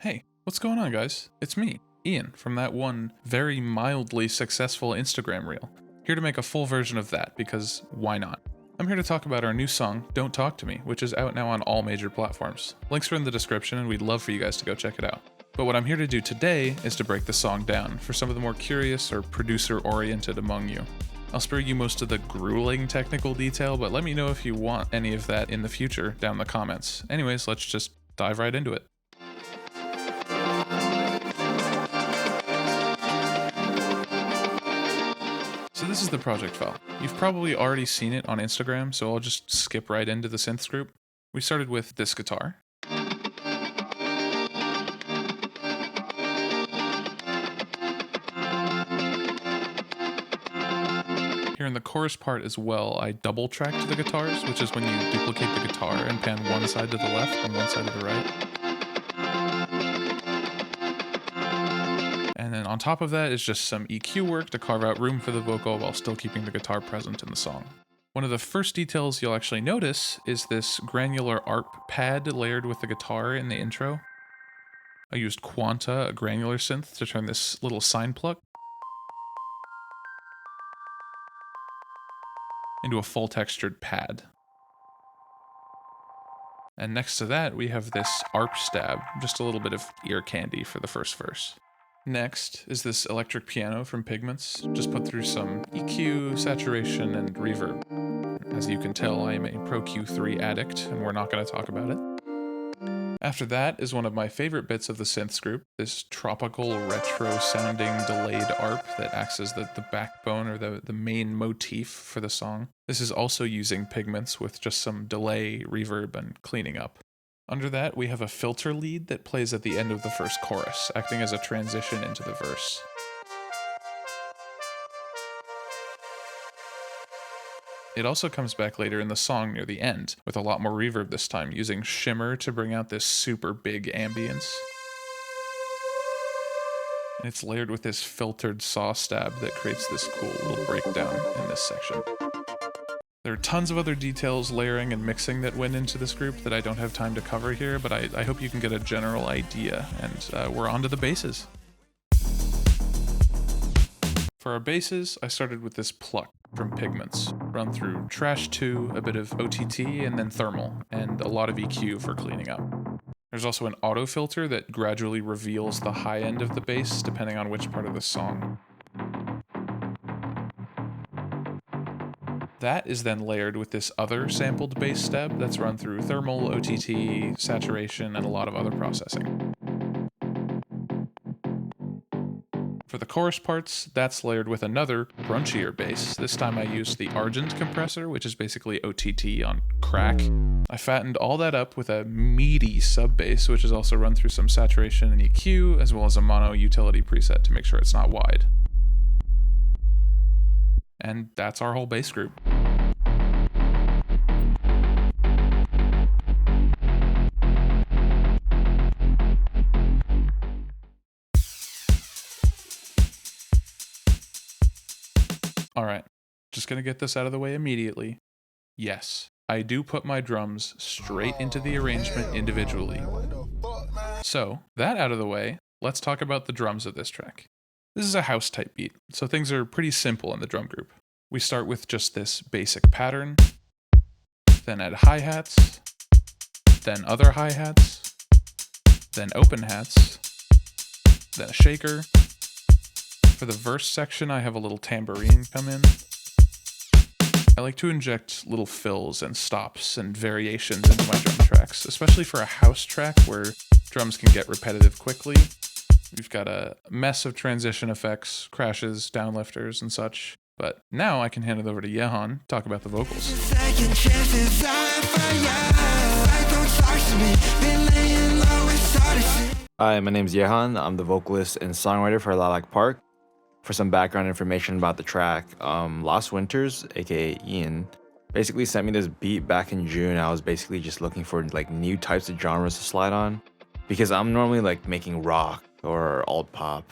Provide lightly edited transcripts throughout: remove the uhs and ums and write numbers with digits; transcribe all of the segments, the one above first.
Hey, what's going on, guys? It's me, Ian, from that one very mildly successful Instagram reel. Here to make a full version of that, because why not? I'm here to talk about our new song, Don't Talk to Me, which is out now on all major platforms. Links are in the description, and we'd love for you guys to go check it out. But what I'm here to do today is to break the song down for some of the more curious or producer-oriented among you. I'll spare you most of the grueling technical detail, but let me know if you want any of that in the future down in the comments. Anyways, let's just dive right into it. So this is the project file. You've probably already seen it on Instagram, so I'll just skip right into the synths group. We started with this guitar. Here in the chorus part as well, I double tracked the guitars, which is when you duplicate the guitar and pan one side to the left and one side to the right. And then on top of that is just some EQ work to carve out room for the vocal while still keeping the guitar present in the song. One of the first details you'll actually notice is this granular ARP pad layered with the guitar in the intro. I used Quanta, a granular synth, to turn this little sine pluck into a full textured pad. And next to that we have this ARP stab, just a little bit of ear candy for the first verse. Next is this electric piano from Pigments, just put through some EQ, saturation, and reverb. As you can tell, I am a Pro Q3 addict, and we're not going to talk about it. After that is one of my favorite bits of the synths group, this tropical, retro-sounding delayed ARP that acts as the backbone or the main motif for the song. This is also using Pigments with just some delay, reverb, and cleaning up. Under that, we have a filter lead that plays at the end of the first chorus, acting as a transition into the verse. It also comes back later in the song near the end, with a lot more reverb this time, using shimmer to bring out this super big ambience. And it's layered with this filtered saw stab that creates this cool little breakdown in this section. There are tons of other details, layering, and mixing that went into this group that I don't have time to cover here, but I hope you can get a general idea, and we're on to the basses. For our basses, I started with this pluck from Pigments, run through Trash 2, a bit of OTT, and then Thermal, and a lot of EQ for cleaning up. There's also an auto filter that gradually reveals the high end of the bass depending on which part of the song. That is then layered with this other sampled bass step that's run through Thermal, OTT, saturation, and a lot of other processing. For the chorus parts, that's layered with another, crunchier bass. This time I used the Argent compressor, which is basically OTT on crack. I fattened all that up with a meaty sub bass, which is also run through some saturation and EQ, as well as a mono utility preset to make sure it's not wide. And that's our whole bass group. Alright, just gonna get this out of the way immediately. Yes, I do put my drums straight into the arrangement individually. So, that out of the way, let's talk about the drums of this track. This is a house type beat, so things are pretty simple in the drum group. We start with just this basic pattern, then add hi-hats, then other hi-hats, then open hats, then a shaker. For the verse section, I have a little tambourine come in. I like to inject little fills and stops and variations into my drum tracks, especially for a house track where drums can get repetitive quickly. We've got a mess of transition effects, crashes, downlifters, and such. But now I can hand it over to Jehan to talk about the vocals. Hi, my name's Jehan. I'm the vocalist and songwriter for Lilac Park. For some background information about the track, Lost Winters, aka Ian, basically sent me this beat back in June. I was basically just looking for like new types of genres to slide on, because I'm normally like making rock or alt pop.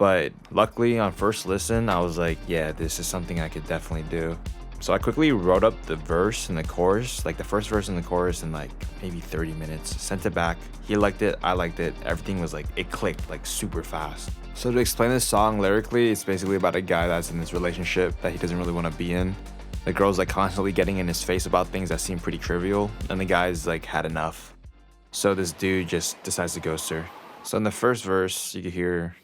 But luckily on first listen, I was like, yeah, this is something I could definitely do. So I quickly wrote up the verse and the chorus, like the first verse and the chorus in like maybe 30 minutes, sent it back. He liked it, I liked it. Everything was like, it clicked like super fast. So to explain this song lyrically, it's basically about a guy that's in this relationship that he doesn't really want to be in. The girl's like constantly getting in his face about things that seem pretty trivial, and the guy's like had enough. So this dude just decides to ghost her. So in the first verse, you can hear,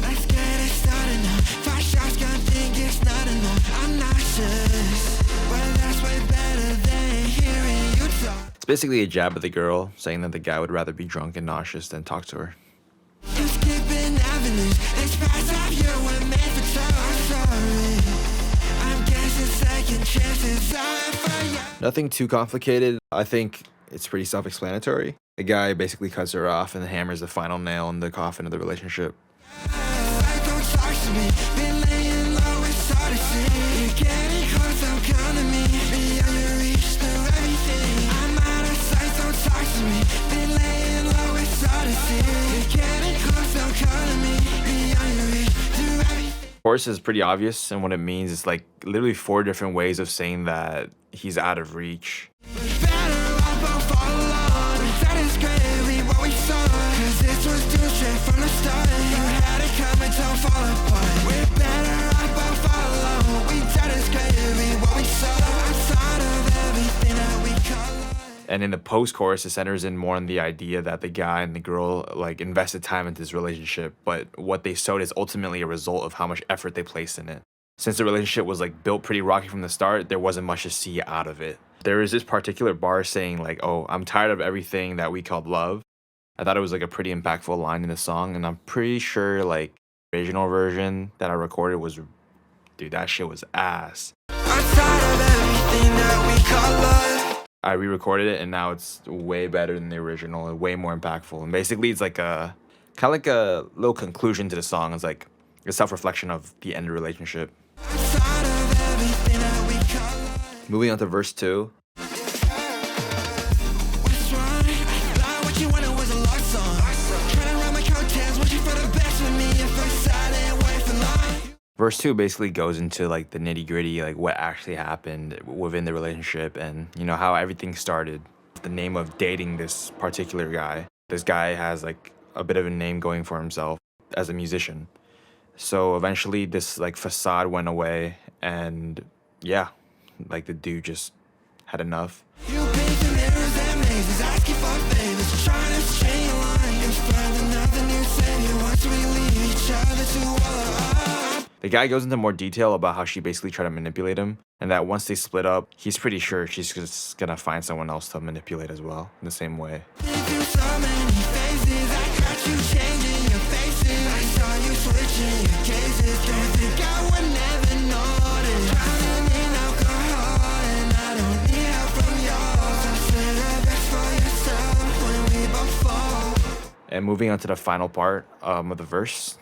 Let's get it started now. 5 shots, gun think it's not enough. I'm nauseous. Well, that's way better than hearing you talk. it's basically a jab at the girl, saying that the guy would rather be drunk and nauseous than talk to her. You skipping avenues. It's past off you were made for two. I'm sorry. I'm guessing second chances are for you. Nothing too complicated. I think it's pretty self-explanatory. The guy basically cuts her off and hammers the final nail in the coffin of the relationship. Don't talk to me. Been laying low, it's hard to see. You're getting close, don't come to me. Beyond your reach through everything. I'm out of sight, don't talk to me. Been laying low, it's hard to see. You're getting close, don't come to me. Beyond your reach through everything. Chorus is pretty obvious, and what it means is like literally 4 different ways of saying that he's out of reach. Better off both all alone. That is crazy what we saw. 'Cause this was too straight from the start. You had it coming, don't fall apart. We're better off both all alone. We that is crazy what we saw. I'm tired of everything that we call love. And in the post-chorus, it centers in more on the idea that the guy and the girl like invested time into this relationship, but what they sowed is ultimately a result of how much effort they placed in it. Since the relationship was like built pretty rocky from the start, there wasn't much to see out of it. There is this particular bar saying like, oh, I'm tired of everything that we called love. I thought it was like a pretty impactful line in the song, and I'm pretty sure like the original version that I recorded was, dude, that shit was ass. I'm tired of everything that we call love. I re-recorded it and now it's way better than the original and way more impactful. And basically it's like a kind of like a little conclusion to the song. It's like a self-reflection of the end of the relationship. I'm tired of everything that we call love. Moving on to verse 2. What's wrong? Lie what you wanted was a love song. Trying to run my coattails, wishing for the best with me. If I'm silent, wait for long. Verse 2 basically goes into like the nitty-gritty, like what actually happened within the relationship and you know how everything started. The name of dating this particular guy. This guy has like a bit of a name going for himself as a musician. So eventually this like facade went away and yeah, like the dude just had enough. You paint the mirrors and mazes, asking for favors, trying to string a line. You're finding nothing new savior once we leave each other to wall up. The guy goes into more detail about how she basically tried to manipulate him and that once they split up, he's pretty sure she's just gonna find someone else to manipulate as well in the same way. Been through so many phases, I caught you changing your faces. I saw you switching your cases. Don't think I would never notice. Drowning in alcohol and I don't need help from yours. I said the best for yourself when we both fall. And moving on to the final part of the verse,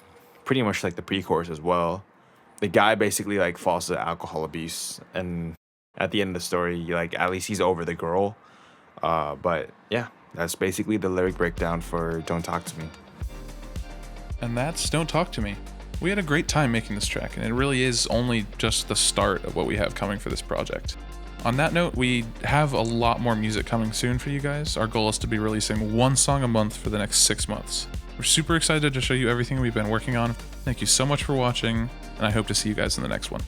pretty much like the pre-chorus as well. The guy basically like falls to alcohol abuse, and at the end of the story, like at least he's over the girl. But yeah, that's basically the lyric breakdown for "Don't Talk to Me." And that's Don't Talk to Me. We had a great time making this track, and it really is only just the start of what we have coming for this project. On that note, we have a lot more music coming soon for you guys. Our goal is to be releasing 1 song a month for the next 6 months. We're super excited to show you everything we've been working on. Thank you so much for watching, and I hope to see you guys in the next one.